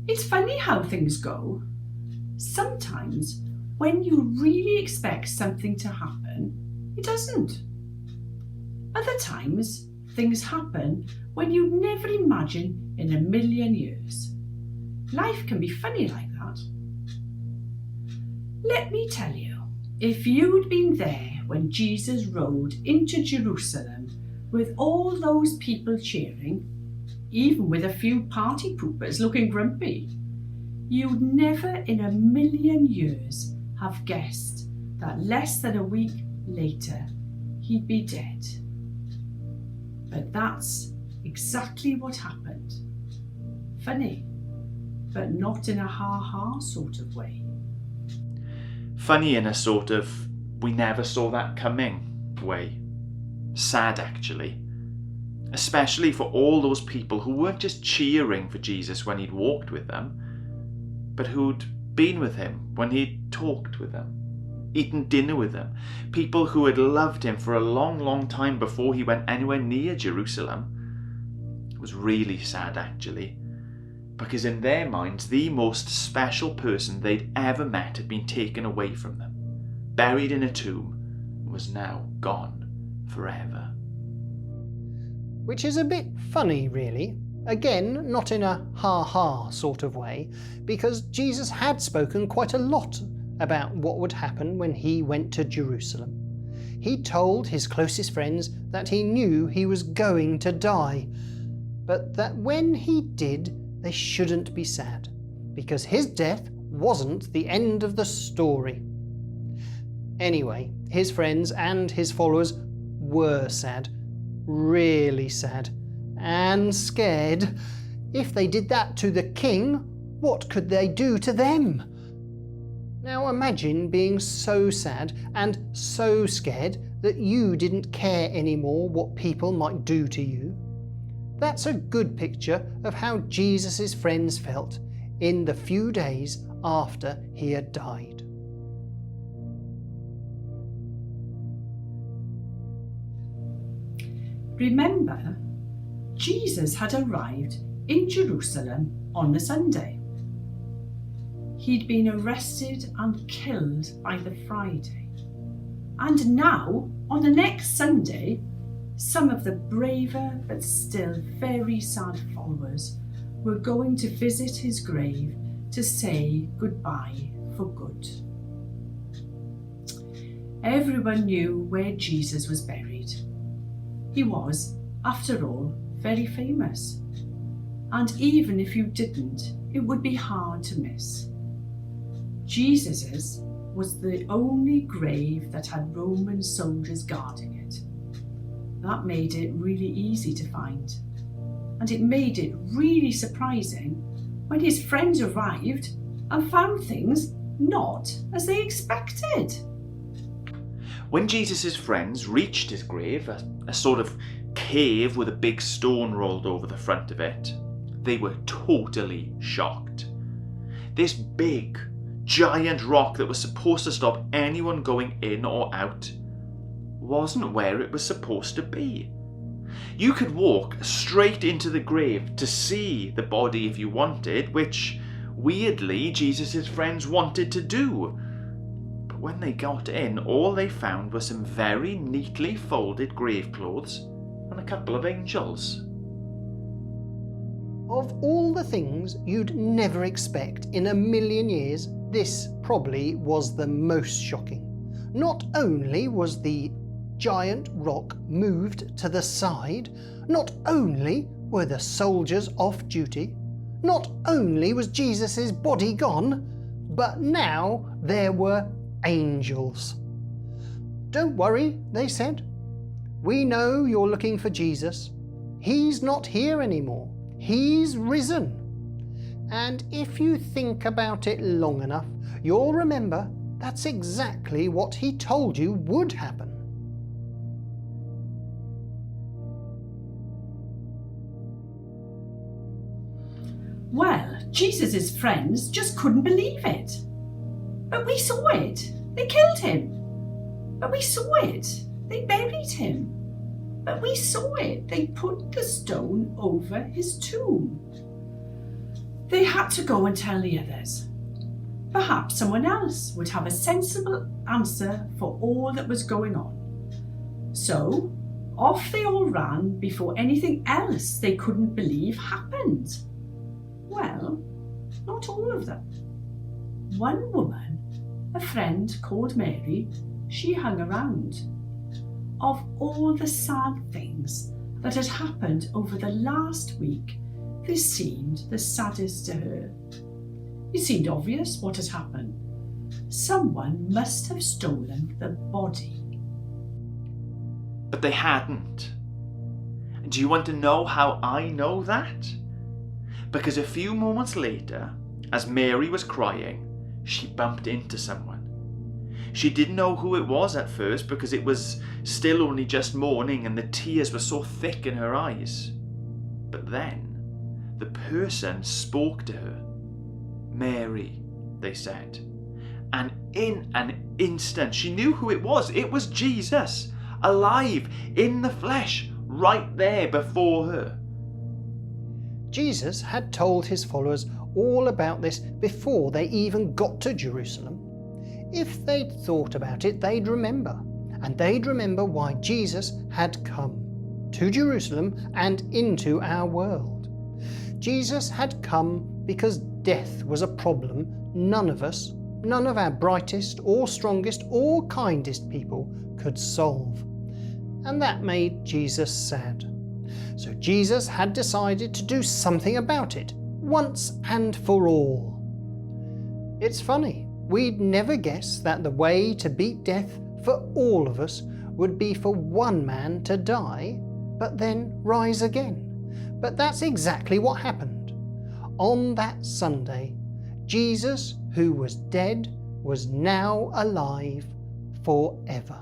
It's funny how things go. Sometimes when you really expect something to happen, it doesn't. Other times, things happen when you'd never imagine in a million years. Life can be funny like that. Let me tell you, if you'd been there when Jesus rode into Jerusalem with all those people cheering, even with a few party poopers looking grumpy, you'd never in a million years have guessed that less than a week later he'd be dead. But that's exactly what happened. Funny, but not in a ha-ha sort of way. Funny in a sort of we never saw that coming way. Sad actually. Especially for all those people who weren't just cheering for Jesus when he'd walked with them, but who'd been with him when he'd talked with them, eaten dinner with them, people who had loved him for a long, long time before he went anywhere near Jerusalem. It was really sad actually, because in their minds the most special person they'd ever met had been taken away from them, buried in a tomb, and was now gone forever. Which is a bit funny really. Again, not in a ha-ha sort of way, because Jesus had spoken quite a lot about what would happen when he went to Jerusalem. He told his closest friends that he knew he was going to die, but that when he did, they shouldn't be sad, because his death wasn't the end of the story. Anyway, his friends and his followers were sad, really sad, and scared. If they did that to the king, what could they do to them? Now imagine being so sad and so scared that you didn't care anymore what people might do to you. That's a good picture of how Jesus' friends felt in the few days after he had died. Remember, Jesus had arrived in Jerusalem on the Sunday. He'd been arrested and killed by the Friday. And now, on the next Sunday, some of the braver but still very sad followers were going to visit his grave to say goodbye for good. Everyone knew where Jesus was buried. He was, after all, very famous. And even if you didn't, it would be hard to miss. Jesus's was the only grave that had Roman soldiers guarding it. That made it really easy to find. And it made it really surprising when his friends arrived and found things not as they expected. When Jesus' friends reached his grave, a sort of cave with a big stone rolled over the front of it, they were totally shocked. This big, giant rock that was supposed to stop anyone going in or out wasn't where it was supposed to be. You could walk straight into the grave to see the body if you wanted, which, weirdly, Jesus' friends wanted to do. But when they got in, all they found were some very neatly folded grave clothes and a couple of angels. Of all the things you'd never expect in a million years, this probably was the most shocking. Not only was the giant rock moved to the side, not only were the soldiers off duty, not only was Jesus' body gone, but now there were angels. "Don't worry," they said. "We know you're looking for Jesus. He's not here anymore. He's risen. And if you think about it long enough, you'll remember that's exactly what he told you would happen." Well, Jesus' friends just couldn't believe it. But we saw it. They killed him. But we saw it. They buried him. But we saw it. They put the stone over his tomb. They had to go and tell the others. Perhaps someone else would have a sensible answer for all that was going on. So off they all ran before anything else they couldn't believe happened. Well, not all of them. One woman, a friend called Mary, she hung around. Of all the sad things that had happened over the last week, this seemed the saddest to her. It seemed obvious what had happened. Someone must have stolen the body. But they hadn't. Do you want to know how I know that? Because a few moments later, as Mary was crying, she bumped into someone. She didn't know who it was at first because it was still only just morning and the tears were so thick in her eyes. But then the person spoke to her. Mary, they said. And in an instant she knew who it was. It was Jesus, alive, in the flesh, right there before her. Jesus had told his followers all about this before they even got to Jerusalem. If they'd thought about it, they'd remember. And they'd remember why Jesus had come to Jerusalem and into our world. Jesus had come because death was a problem none of us, none of our brightest or strongest or kindest people could solve. And that made Jesus sad. So Jesus had decided to do something about it, once and for all. It's funny, we'd never guess that the way to beat death for all of us would be for one man to die, but then rise again. But that's exactly what happened. On that Sunday, Jesus, who was dead, was now alive forever.